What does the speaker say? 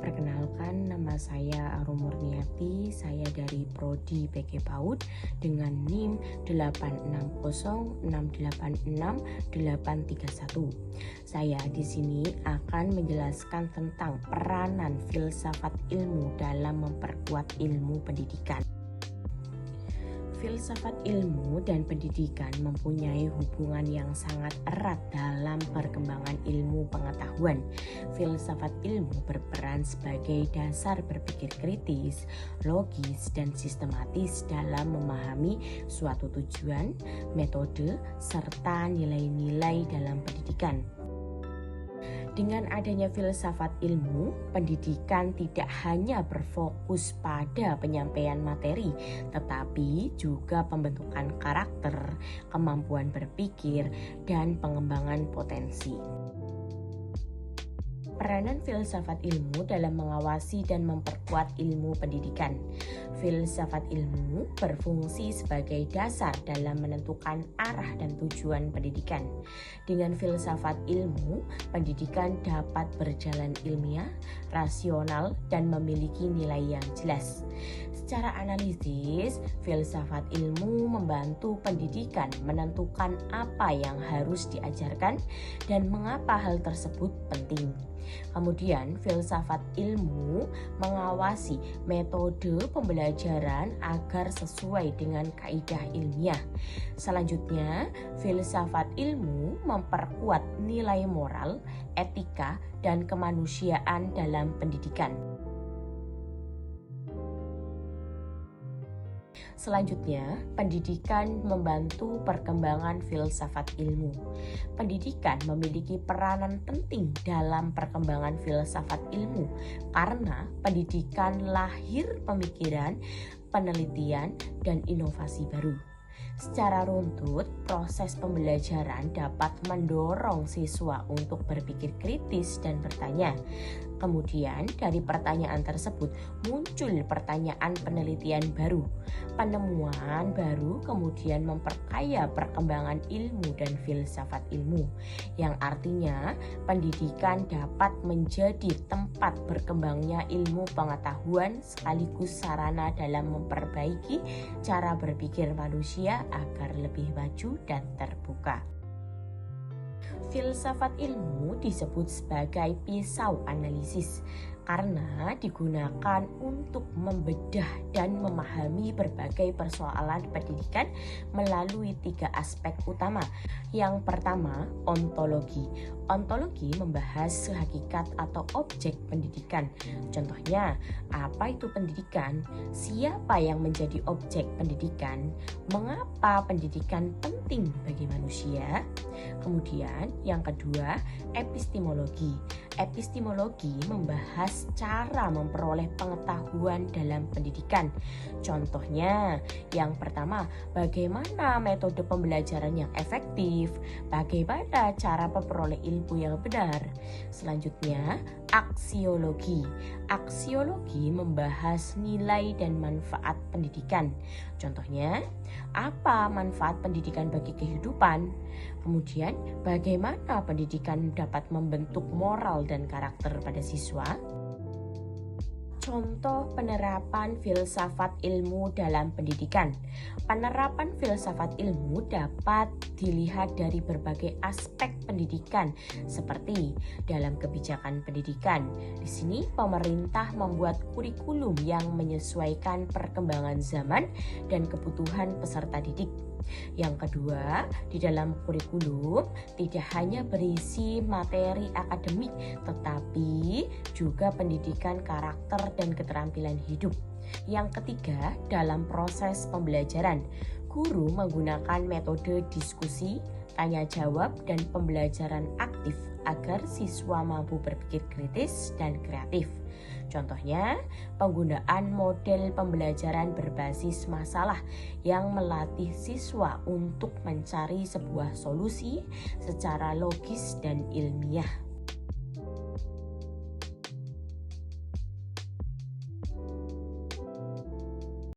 Perkenalkan, nama saya Arum Murniati. Saya dari Prodi PG PAUD dengan NIM 860686831. Saya di sini akan menjelaskan tentang peranan filsafat ilmu dalam memperkuat ilmu pendidikan. Filsafat ilmu dan pendidikan mempunyai hubungan yang sangat erat dalam perkembangan ilmu pengetahuan. Filsafat ilmu berperan sebagai dasar berpikir kritis, logis, dan sistematis dalam memahami suatu tujuan, metode, serta nilai-nilai dalam pendidikan. Dengan adanya filsafat ilmu, pendidikan tidak hanya berfokus pada penyampaian materi, tetapi juga pembentukan karakter, kemampuan berpikir, dan pengembangan potensi. Peranan filsafat ilmu dalam mengawasi dan memperkuat ilmu pendidikan. Filsafat ilmu berfungsi sebagai dasar dalam menentukan arah dan tujuan pendidikan. Dengan filsafat ilmu, pendidikan dapat berjalan ilmiah, rasional, dan memiliki nilai yang jelas. Secara analisis, filsafat ilmu membantu pendidikan menentukan apa yang harus diajarkan dan mengapa hal tersebut penting. Kemudian, filsafat ilmu mengawasi metode pembelajaran agar sesuai dengan kaidah ilmiah. Selanjutnya, filsafat ilmu memperkuat nilai moral, etika, dan kemanusiaan dalam pendidikan. Selanjutnya, pendidikan membantu perkembangan filsafat ilmu. Pendidikan memiliki peranan penting dalam perkembangan filsafat ilmu karena pendidikan lahir pemikiran, penelitian, dan inovasi baru. Secara runtut, proses pembelajaran dapat mendorong siswa untuk berpikir kritis dan bertanya. Kemudian dari pertanyaan tersebut muncul pertanyaan penelitian baru. Penemuan baru kemudian memperkaya perkembangan ilmu dan filsafat ilmu, yang artinya pendidikan dapat menjadi tempat berkembangnya ilmu pengetahuan sekaligus sarana dalam memperbaiki cara berpikir manusia agar lebih maju dan terbuka. Filsafat ilmu disebut sebagai pisau analisis karena digunakan untuk membedah dan memahami berbagai persoalan pendidikan melalui 3 aspek utama. Yang pertama, ontologi. Ontologi membahas hakikat atau objek pendidikan. Contohnya, apa itu pendidikan? Siapa yang menjadi objek pendidikan? Mengapa pendidikan penting bagi manusia? Kemudian, yang kedua, epistemologi. Epistemologi membahas cara memperoleh pengetahuan dalam pendidikan. Contohnya, yang pertama, bagaimana metode pembelajaran yang efektif, bagaimana cara memperoleh ilmu yang benar. Selanjutnya, aksiologi. Aksiologi membahas nilai dan manfaat pendidikan. Contohnya, apa manfaat pendidikan bagi kehidupan? Kemudian, bagaimana pendidikan dapat membentuk moral dan karakter pada siswa? Contoh penerapan filsafat ilmu dalam pendidikan. Penerapan filsafat ilmu dapat dilihat dari berbagai aspek pendidikan, seperti dalam kebijakan pendidikan. Di sini pemerintah membuat kurikulum yang menyesuaikan perkembangan zaman dan kebutuhan peserta didik. Yang kedua, di dalam kurikulum tidak hanya berisi materi akademik, tetapi juga pendidikan karakter dan keterampilan hidup. Yang ketiga, dalam proses pembelajaran, guru menggunakan metode diskusi, tanya jawab, dan pembelajaran aktif agar siswa mampu berpikir kritis dan kreatif. Contohnya, penggunaan model pembelajaran berbasis masalah yang melatih siswa untuk mencari sebuah solusi secara logis dan ilmiah.